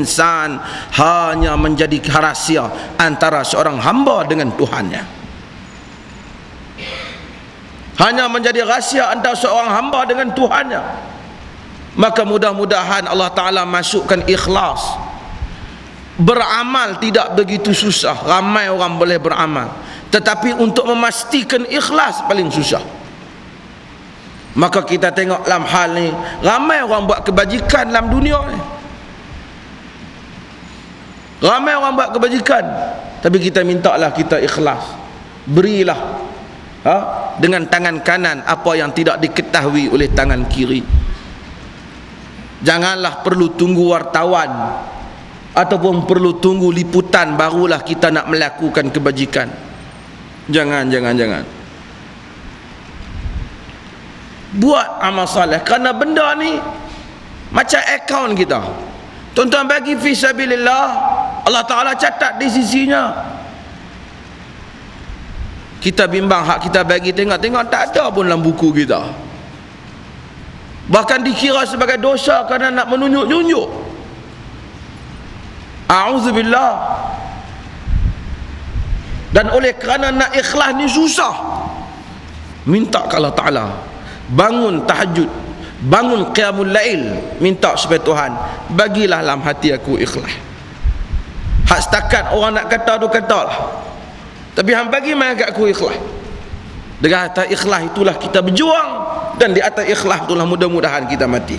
insan hanya menjadi rahsia antara seorang hamba dengan Tuhannya. Hanya menjadi rahsia antara seorang hamba dengan Tuhannya. Maka mudah-mudahan Allah Ta'ala masukkan ikhlas. Beramal tidak begitu susah, ramai orang boleh beramal, tetapi untuk memastikan ikhlas paling susah. Maka kita tengok dalam hal ni, ramai orang buat kebajikan dalam dunia ni. Ramai orang buat kebajikan, tapi kita mintalah kita ikhlas. Berilah dengan tangan kanan apa yang tidak diketahui oleh tangan kiri. Janganlah perlu tunggu wartawan ataupun perlu tunggu liputan barulah kita nak melakukan kebajikan. Jangan. Buat amal soleh, kerana benda ni macam akaun kita. Tuan-tuan bagi fisabilillah, Allah Ta'ala catat di sisinya. Kita bimbang hak kita bagi, tengok-tengok tak ada pun dalam buku kita. Bahkan dikira sebagai dosa kerana nak menunjuk-nunjuk. A'udzubillah. Dan oleh kerana nak ikhlas ni susah, minta ke Allah Ta'ala, bangun tahajud, bangun qiyamul lail, minta supaya Tuhan bagilah dalam hati aku ikhlas. Hak setakat orang nak kata tu katalah, tapi hang bagi mai kat aku ikhlas. Dengan atas ikhlas itulah kita berjuang, dan di atas ikhlas itulah mudah-mudahan kita mati.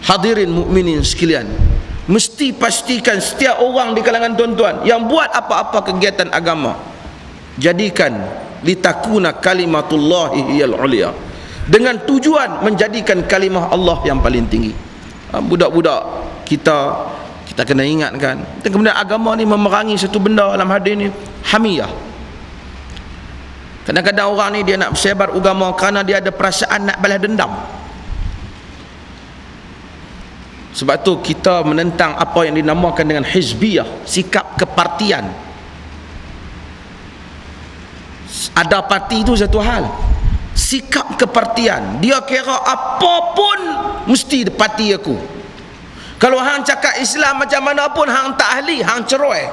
Hadirin mukminin sekalian, mesti pastikan setiap orang di kalangan tuan-tuan yang buat apa-apa kegiatan agama, jadikan litakuna kalimatullahi hiyal ulia, dengan tujuan menjadikan kalimah Allah yang paling tinggi. Budak-budak kita kena ingatkan, kemudian agama ni memerangi satu benda dalam hadis ni, hamiyah. Kadang-kadang orang ni dia nak bersebar agama kerana dia ada perasaan nak balas dendam. Sebab tu kita menentang apa yang dinamakan dengan hizbiyah, sikap kepartian. Ada parti itu satu hal, sikap kepartian, dia kira apapun mesti parti aku. Kalau hang cakap Islam macam mana pun, hang tak ahli, hang cerai.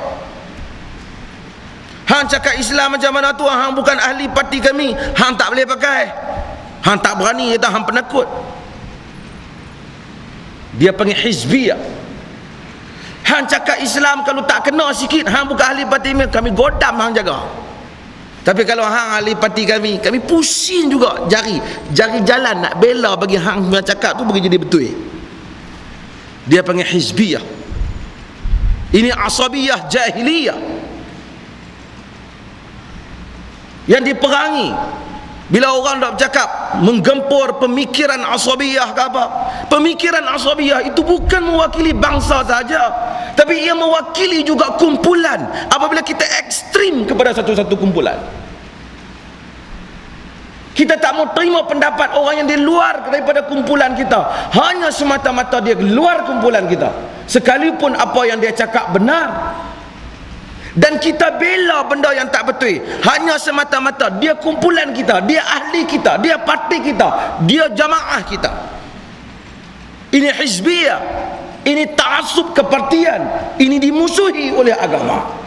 Hang cakap Islam macam mana tu, hang bukan ahli parti kami, hang tak boleh pakai. Hang tak berani, kata hang penakut. Dia panggil hizbiyah. Hang cakap Islam kalau tak kena sikit, hang bukan ahli parti kami, godam hang jaga. Tapi kalau hang ahli parti kami pusing juga jari jalan nak bela bagi hang yang cakap tu bagi jadi betul. Dia panggil hizbiyah. Ini asabiyah jahiliyah yang diperangi. Bila orang dah bercakap menggempur pemikiran asabiyah ke apa, pemikiran asabiyah itu bukan mewakili bangsa saja, tapi ia mewakili juga kumpulan. Apabila kita ekstrim kepada satu-satu kumpulan, kita tak mau terima pendapat orang yang di luar daripada kumpulan kita, hanya semata-mata dia luar kumpulan kita, sekalipun apa yang dia cakap benar, dan kita bela benda yang tak betul, hanya semata-mata dia kumpulan kita, dia ahli kita, dia parti kita, dia jamaah kita. Ini hizbiyah, ini ta'assub kepartian, ini dimusuhi oleh agama.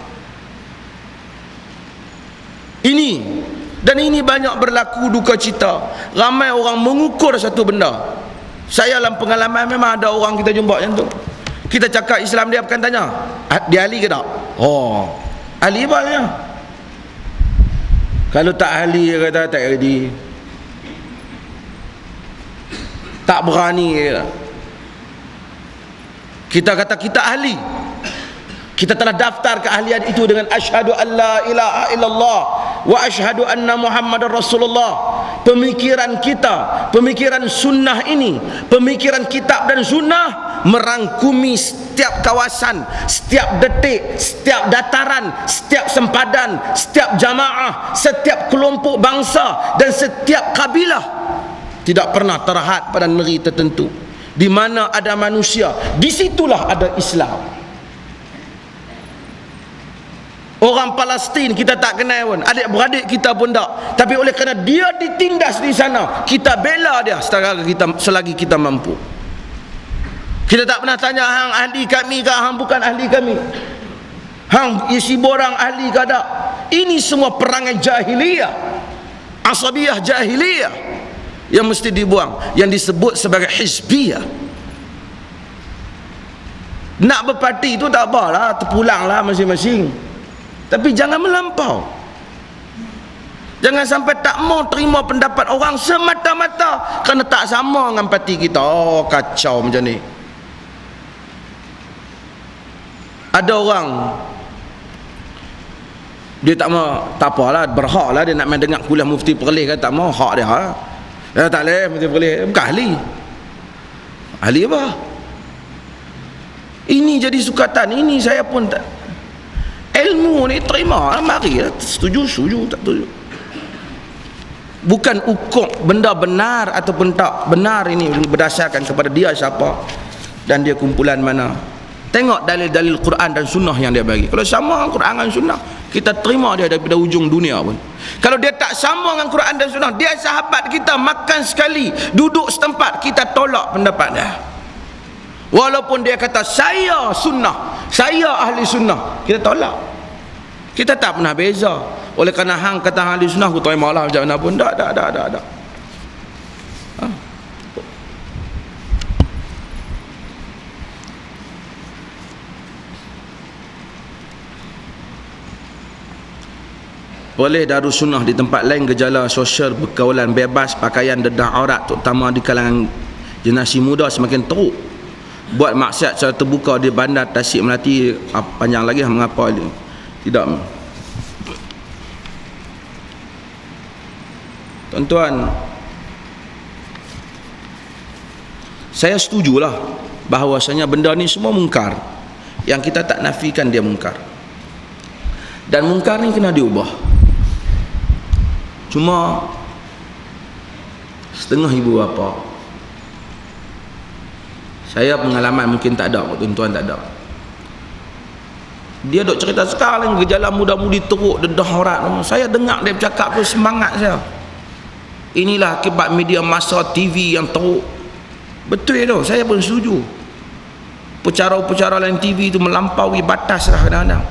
Dan ini banyak berlaku duka cita. Ramai orang mengukur satu benda. Saya dalam pengalaman memang ada orang kita jumpa macam tu. Kita cakap Islam, dia akan tanya, dia ahli ke tak? Oh, ahli banyak. Kalau tak ahli, dia kata tak ahli, tak berani. Kita kata kita ahli, kita telah daftar keahlian itu dengan asyhadu an la ilaha illallah wa asyhadu anna muhammadar rasulullah. Pemikiran kita, pemikiran sunnah ini, pemikiran kitab dan sunnah merangkumi setiap kawasan, setiap detik, setiap dataran, setiap sempadan, setiap jamaah, setiap kelompok bangsa dan setiap kabilah. Tidak pernah terhad pada negeri tertentu. Di mana ada manusia, disitulah ada Islam. Orang Palestin kita tak kenal pun, adik-beradik kita pun tak, tapi oleh kerana dia ditindas di sana, kita bela dia selagi kita mampu. Kita tak pernah tanya hang ahli kami ke hang bukan ahli kami, hang isi borang ahli ke tak. Ini semua perangai jahiliyah, asabiyah jahiliyah yang mesti dibuang, yang disebut sebagai hizbiyah. Nak berparti itu tak apalah, terpulanglah masing-masing, tapi jangan melampau. Jangan sampai tak mau terima pendapat orang semata-mata kerana tak sama dengan parti kita. Oh, kacau macam ni. Ada orang dia tak mau, tak apalah, berhak lah dia nak main dengar kuliah Mufti Perlis kan, tak mau, hak dia. Tak boleh Mufti Perlis, bukan ahli. Ahli apa? Ini jadi sukatan. Ini saya pun tak, ilmu ni terima, mari setuju, tak setuju. Bukan ukur benda benar ataupun tak benar, ini berdasarkan kepada dia siapa dan dia kumpulan mana. Tengok dalil-dalil Quran dan sunnah yang dia bagi. Kalau sama dengan Quran dan sunnah, kita terima dia daripada ujung dunia pun. Kalau dia tak sama dengan Quran dan sunnah, dia sahabat kita, makan sekali, duduk setempat, kita tolak pendapat dia. Walaupun dia kata saya sunnah, saya ahli sunnah, kita tolak. Kita tak pernah beza. Oleh kerana hang kata ahli sunnah, aku terima lah macam mana pun. Tak. Boleh darus sunnah di tempat lain gejala sosial pergaulan bebas, pakaian dedah aurat terutama di kalangan generasi muda semakin teruk. Buat maksiat secara terbuka di bandar Tasik Melati. Panjang lagi, mengapa ini tidak? Tuan-tuan, saya setujulah bahawasanya benda ni semua mungkar, yang kita tak nafikan dia mungkar, dan mungkar ni kena diubah. Cuma setengah ibu bapa, saya pengalaman mungkin tak ada, tuan-tuan tak ada, dia duk cerita sekarang gejala muda-mudi teruk dedah aurat. Saya dengar dia bercakap tu semangat saya. Inilah akibat media masa TV yang teruk. Betul tu, saya pun setuju. Pecara-pecara lain TV tu melampaui batas lah kadang-kadang.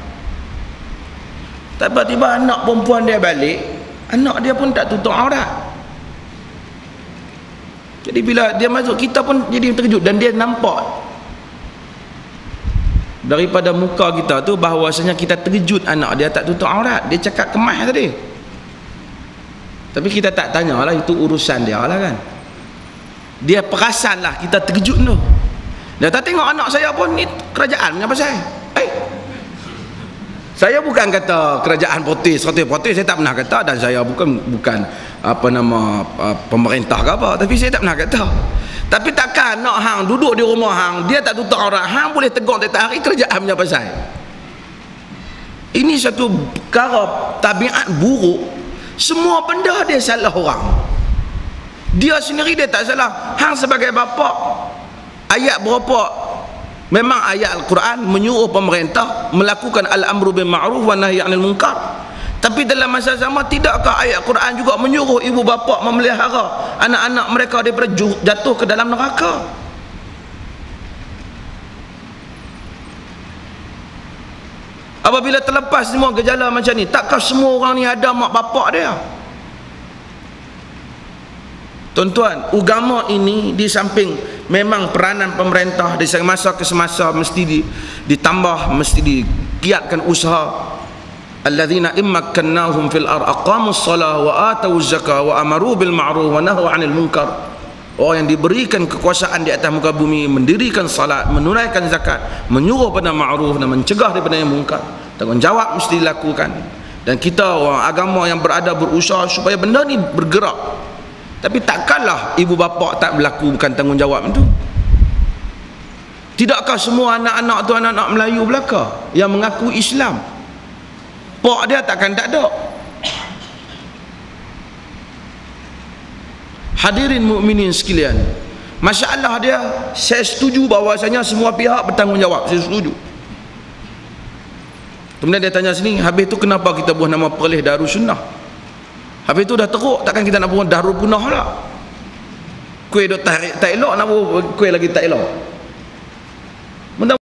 Tiba-tiba anak perempuan dia balik, anak dia pun tak tutup aurat. Jadi bila dia masuk, kita pun jadi terkejut. Dan dia nampak daripada muka kita tu bahawasanya kita terkejut anak dia tak tutup aurat. Dia cakap kemas tadi, tapi kita tak tanya lah, itu urusan dia lah kan. Dia perasan lah kita terkejut tu. Dia tak tengok anak saya pun ni kerajaan punya pasal. Saya bukan kata kerajaan protes saya tak pernah kata, dan saya bukan apa nama pemerintah ke apa, tapi saya tak pernah kata. Tapi takkan nak hang duduk di rumah hang, dia tak tutup aurat, hang boleh tegur tiap hari kerajaan punya pasal. Ini satu perkara tabiat buruk. Semua benda dia salah orang, dia sendiri dia tak salah. Hang sebagai bapa, ayat berapa memang ayat Al-Quran menyuruh pemerintah melakukan al-amru bil ma'ruf wa nahi 'anil munkar, tapi dalam masa sama tidakkah ayat Quran juga menyuruh ibu bapa memelihara anak-anak mereka daripada jatuh ke dalam neraka? Apabila terlepas semua gejala macam ni, takkah semua orang ni ada mak bapak dia? Tuan-tuan, agama ini di samping memang peranan pemerintah di semasa ke semasa mesti ditambah, mesti digiatkan usaha. Alladzina immakkannahum fil ardh aqamus salah wa atawuz zakah wa amaru bil ma'ruf wa nahaw 'anil munkar. Orang yang diberikan kekuasaan di atas muka bumi, mendirikan salat, menunaikan zakat, menyuruh pada ma'ruf dan mencegah daripada yang mungkar. Tanggungjawab mesti dilakukan. Dan kita orang agama yang berada berusaha supaya benda ni bergerak. Tapi takkanlah ibu bapa tak melakukan tanggungjawab itu. Tidakkah semua anak-anak tu anak-anak Melayu belaka yang mengaku Islam? Pak dia takkan tak ada. Hadirin mukminin sekalian, masalah dia, saya setuju bahawasanya semua pihak bertanggungjawab, saya setuju. Kemudian dia tanya sini, habis tu kenapa kita buat nama Perlis Darus Sunnah? Habis tu dah teruk, takkan kita nak buat Darul Punah lah? Kuih dah tak elok, nak buat kuih lagi tak elok. Mudah